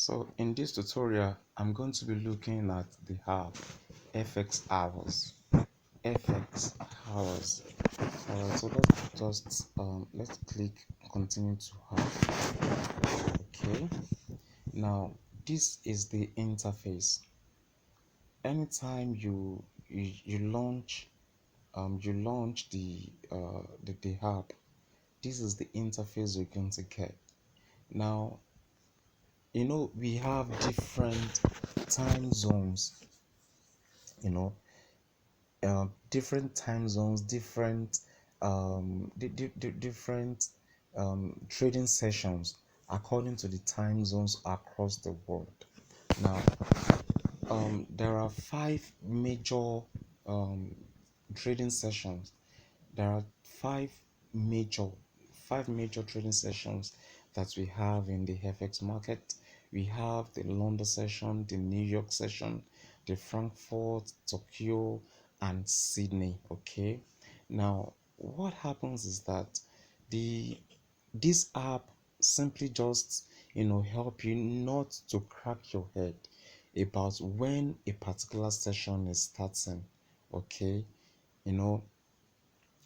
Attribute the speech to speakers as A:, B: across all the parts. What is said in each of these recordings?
A: So in this tutorial, I'm going to be looking at the app FxHours. FxHours. Alright, so let's click continue to have. Okay. Now this is the interface. Anytime you launch the app, this is the interface you're going to get. Now we have different time zones, you know different time zones, different trading sessions according to the time zones across the world. Now there are um, trading sessions there are major five major trading sessions that we have in the FX market. We have the London session, the New York session, the Frankfurt, Tokyo, and Sydney. Okay. Now, what happens is that the this app simply just help you not to crack your head about when a particular session is starting. Okay. you know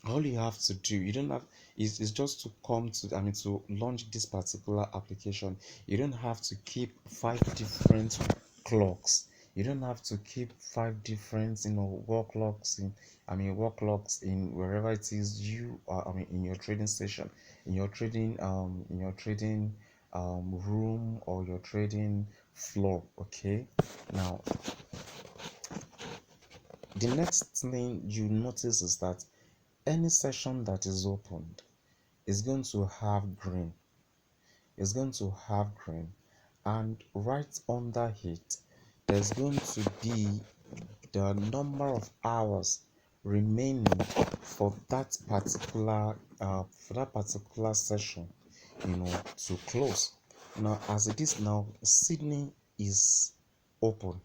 A: all you have to do, you don't have is just to come to, to launch this particular application. You don't have to keep five different clocks. You don't have to keep five different work locks in wherever it is you are, in your trading station, in your trading room, or your trading floor. Okay. Now the next thing you notice is that any session that is opened is going to have green. It's going to have green, and right under it, there's going to be the number of hours remaining for that particular session, to close. Now, as it is now, is opened.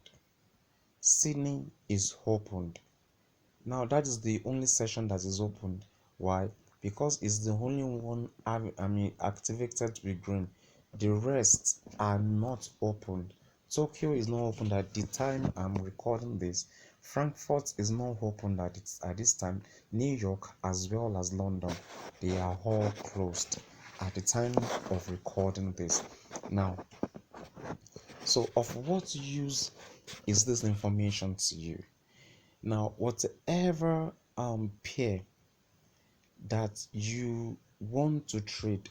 A: Sydney is opened. Now that is the only session that is open. Why? Because it's the only one activated with green. The rest are not open. Tokyo is not open at the time I'm recording this. Frankfurt is not open at this time. New York as well as London, they are all closed at the time of recording this. Now, so of what use is this information to you? Now, whatever pair that you want to trade,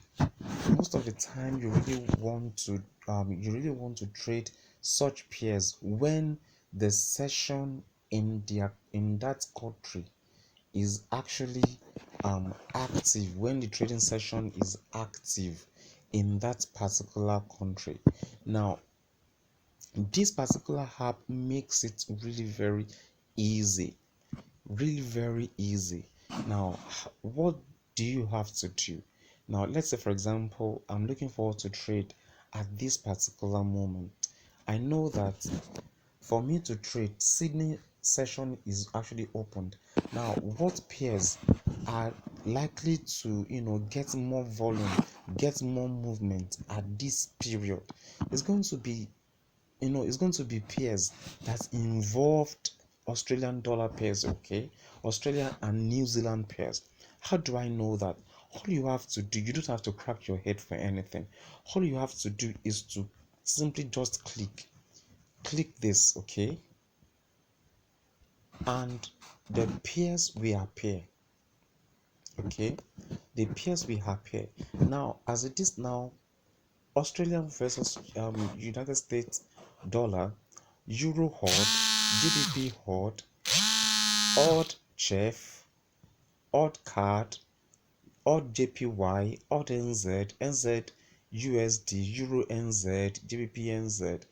A: most of the time you really want to trade such pairs when the session in that country is actually active, when the trading session is active in that particular country. Now, this particular app makes it really very easy. Now, what do you have to do? Now, let's say, for example, I'm looking forward to trade at this particular moment. I know that for me to trade, Sydney session is actually opened. Now, what pairs are likely to get more volume, get more movement at this period? It's going to be it's going to be pairs that involved Australian dollar pairs. Okay, Australian and New Zealand pairs. How do I know that? All you have to do, you don't have to crack your head for anything. All you have to do is to simply just click this. Okay, and the pairs will appear. Okay, the pairs will appear. Now, as it is now, Australian versus United States dollar, Euro odd, GBP odd chef, odd card, odd JPY, odd NZ, USD, Euro NZ, GBP NZ.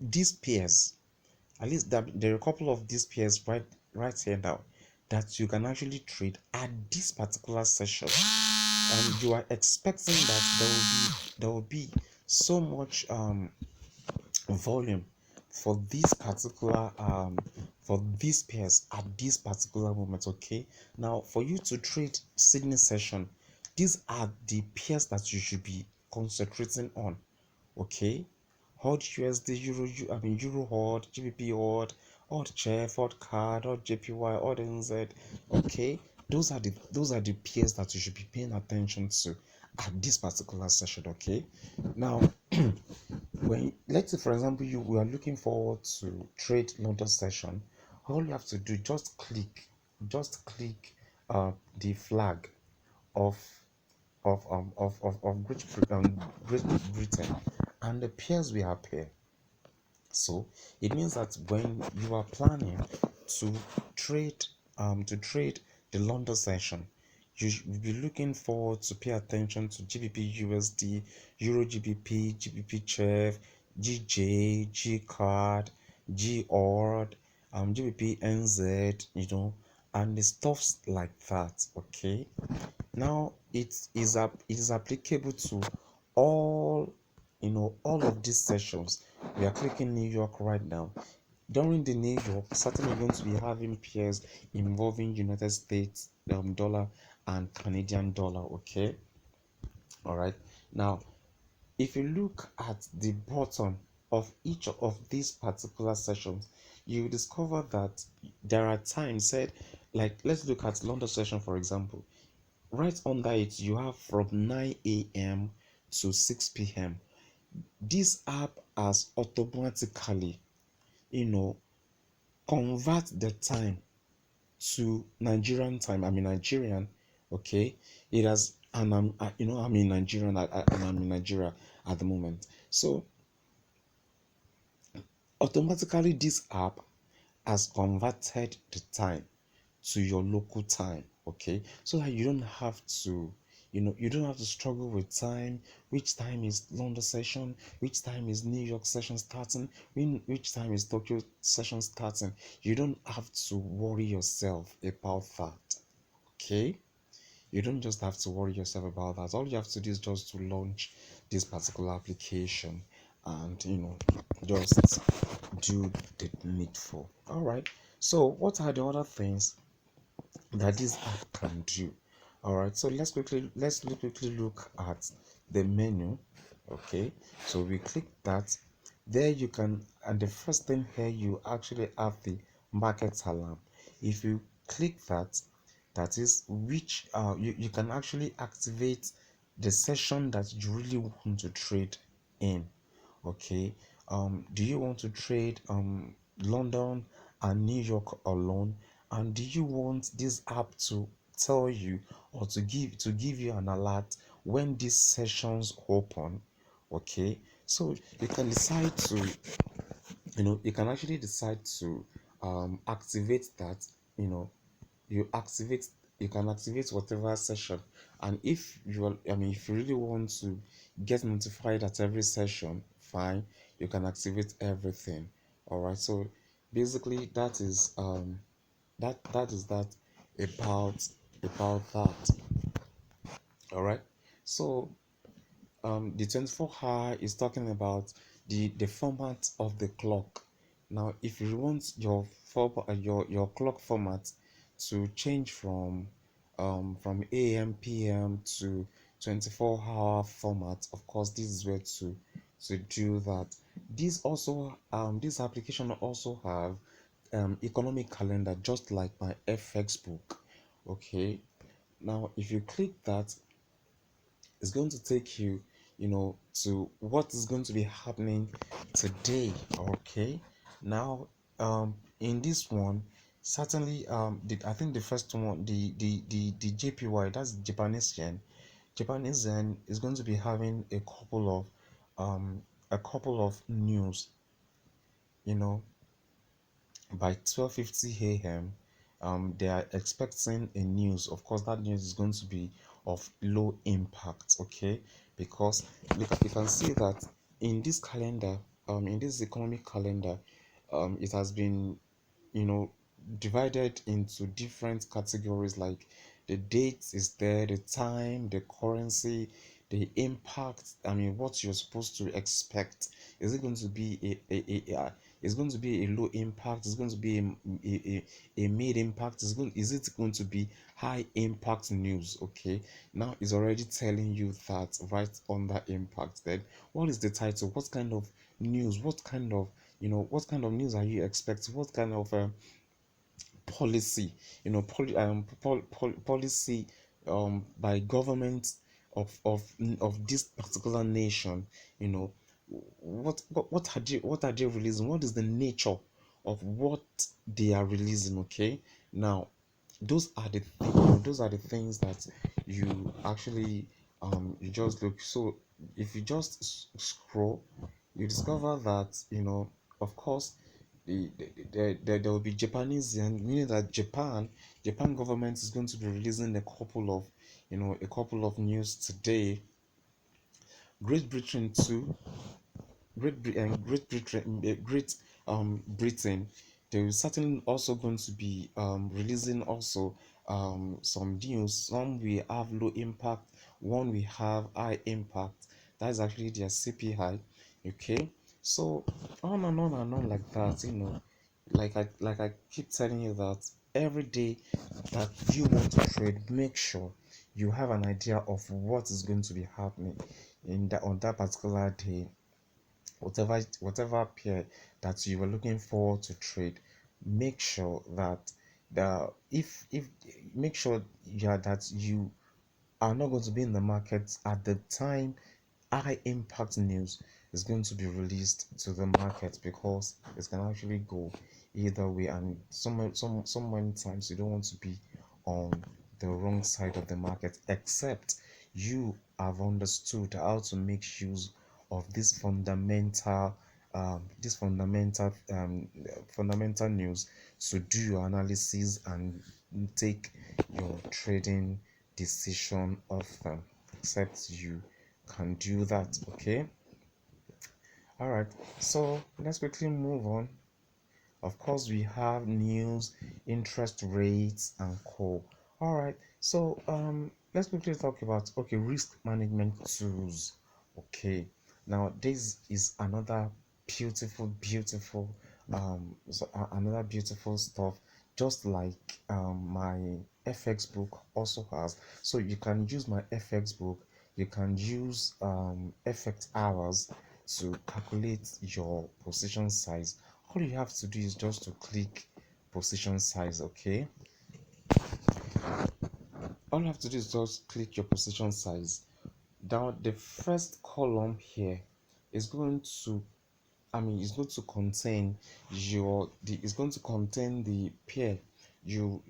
A: These pairs, at least there are a couple of these pairs right here now that you can actually trade at this particular session, and you are expecting that there will be so much volume for these pairs at this particular moment. Okay, now for you to trade Sydney session, these are the pairs that you should be concentrating on. Okay, odd USD, Euro odd, GBP odd chef, odd card, odd JPY, odd NZ. Okay, those are the pairs that you should be paying attention to at this particular session. Okay, now when, let's say for example, we are looking forward to trade London session, all you have to do, just click the flag of Great Britain, and the pairs will appear. So it means that when you are planning to trade the London session, you should be looking forward to pay attention to GBP USD, Euro GBP, GBP CHF, GJ, G card, G ORD, GBP NZ, and the stuffs like that. Okay, now it is applicable to all all of these sessions. We are clicking New York right now. During the New York, certainly going to be having pairs involving United States dollar and Canadian dollar. Okay, all right. Now if you look at the bottom of each of these particular sessions, you discover that there are times said, like let's look at London session for example. Right under it, you have from 9 a.m. to 6 p.m. This app has automatically, convert the time to Nigerian time. I'm in Nigerian, okay? It has, and I'm in Nigerian, and I'm in Nigeria at the moment. So automatically, this app has converted the time to your local time, okay, so that you don't have to struggle with time. Which time is London session, which time is New York session starting, which time is Tokyo session starting? You don't have to worry yourself about that. Okay, you don't just have to worry yourself about that. All you have to do is just to launch this particular application and just do the needful. All right, so what are the other things that this app can do? All right, so let's quickly look at the menu. Okay, so we click that. There you can, and the first thing here, you actually have the market alarm. If you click that, that is which you can actually activate the session that you really want to trade in. Okay, do you want to trade London and New York alone, and do you want this app to tell you or to give you an alert when these sessions open? Okay, so you can decide to, you can actually decide to activate that. you know you activate you can activate whatever session, and if you are, if you really want to get notified at every session, fine, you can activate everything. All right, so basically that about that. All right, so the 24-hour is talking about the format of the clock. Now if you want your clock format to change from AM PM to 24-hour format, of course this is where to do that. This application also have economic calendar, just like my FX book. Okay, now if you click that, it's going to take you, to what is going to be happening today. Okay, now in this one, certainly I think the first one, the JPY, that's Japanese yen. Japanese yen is going to be having a couple of news, you know by 12:50 a.m. They are expecting a news. Of course, that news is going to be of low impact. Okay, because you can see that in this calendar, in this economic calendar, it has been, you know divided into different categories, like the date is there, the time, the currency, the impact. What you're supposed to expect. Is it going to be It's going to be a low impact? It's going to be a mid impact? Is it going to be high impact news? Okay, now it's already telling you that right on that impact. Then what is the title? What kind of news? What kind of, what kind of news are you expecting? What kind of policy, policy by government of this particular nation, you know what are they releasing? What is the nature of what they are releasing? Okay, now those are the things that you actually you just look. So if you just scroll, you discover that, of course, there will be Japanese, and meaning that Japan government is going to be releasing a couple of news today. Great Britain too. Great Britain, there is certainly also going to be releasing also some news. Some we have low impact, one we have high impact. That is actually their CPI. Okay, so on and on and on like that. Like I keep telling you that every day that you want to trade, make sure you have an idea of what is going to be happening on that particular day. Whatever pair that you were looking forward to trade, make sure that the if make sure, yeah, that you are not going to be in the market at the time high impact news is going to be released to the market, because it can actually go either way. And some many times you don't want to be on the wrong side of the market, except you have understood how to make use of this fundamental news to do your analysis and take your trading decision of them, except you can do that. Okay, all right, so let's quickly move on. Of course, we have news, interest rates, and co. All right, so let's quickly talk about, okay, risk management tools. Okay, now this is another beautiful another beautiful stuff, just like my FX book also has. So you can use my FX book, you can use FxHours to calculate your position size. All you have to do is just to click position size. Okay, all you have to do is just click your position size. Now the first column here is going to, it's going to contain it's going to contain the pair you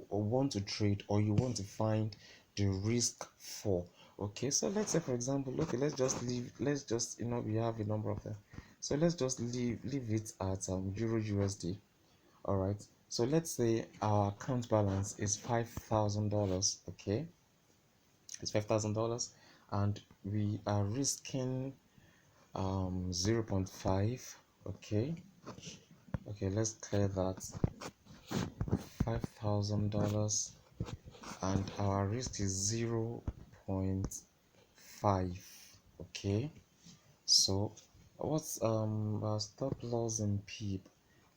A: want to trade, or you want to find the risk for. Okay, so let's say, for example, okay, let's just we have a number of them. So let's just leave it at Euro USD. All right, so let's say our account balance is $5,000. Okay, it's $5,000, and we are risking 0.5. Okay, let's clear that. $5,000, and our risk is 0.5. Okay, so what's our stop loss in peep?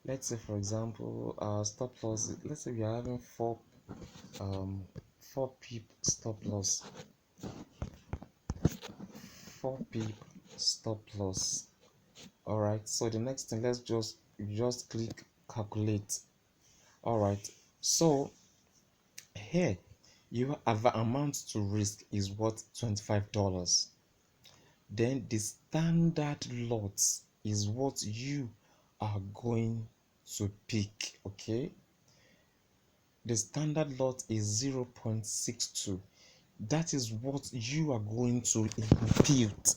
A: Let's say, for example, our stop loss, let's say we are having 4 peep stop loss. 4 peep stop loss. All right, so the next thing, let's just click calculate. All right, so here you have the amount to risk is what, $25. Then the standard lot is what you are going to pick. Okay, the standard lot is 0.62. That is what you are going to impute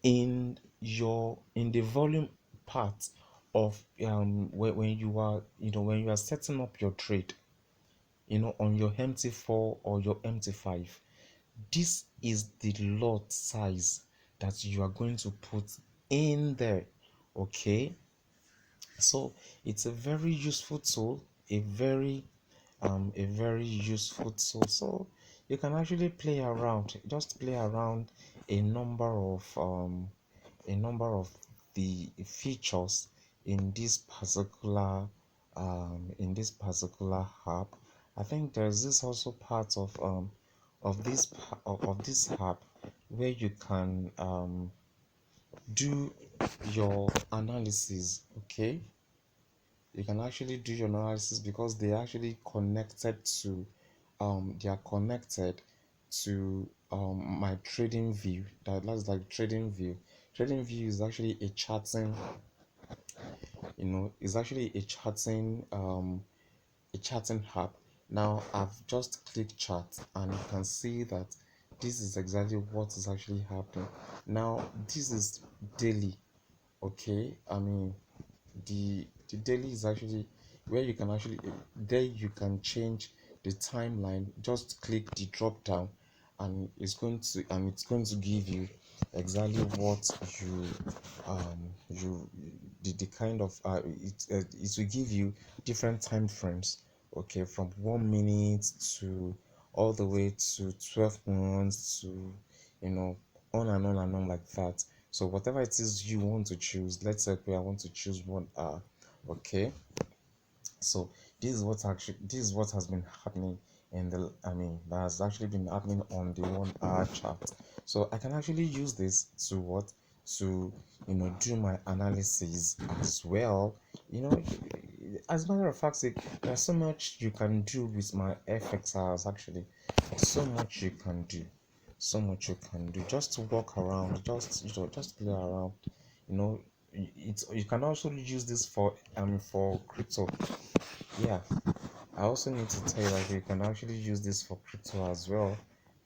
A: in the volume part of when you are setting up your trade, on your MT4 or your MT5. This is the lot size that you are going to put in there. Okay, so it's a very useful tool, a very useful tool. So you can actually play around a number of the features in this particular app. I think there's this also part of this app where you can do your analysis. Okay, you can actually do your analysis because they are connected to my trading view. That's like trading view. Trading view is actually a chatting, is actually a chatting app. Now I've just clicked chat and you can see that this is exactly what is actually happening. Now this is daily. Okay, I mean, the daily is actually where you can actually there you can change the timeline. Just click the drop down and it's going to give you exactly what you the kind of it will give you different time frames. Okay, from 1 minute to all the way to 12 months to you know on and on and on like that. So whatever it is you want to choose, let's say okay, I want to choose 1 hour. Okay, so this is what has been happening in the that has actually been happening on the 1 hour chart. So I can actually use this to what to do my analysis as well. you know as a matter of fact, there's so much you can do with my FxHours. Actually, so much you can do, just to walk around, just play around. you know you can also use this for crypto. Yeah, I also need to tell you that you can actually use this for crypto as well.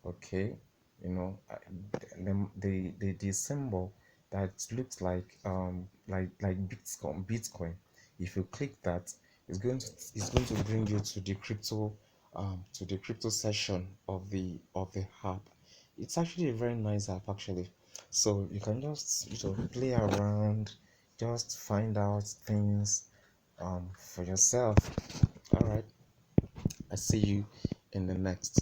A: Okay, the symbol that looks like Bitcoin. If you click that, it's going to bring you to the crypto session of the app. It's actually a very nice app actually. So you can just play around, just find out things for yourself. All right. I see you in the next.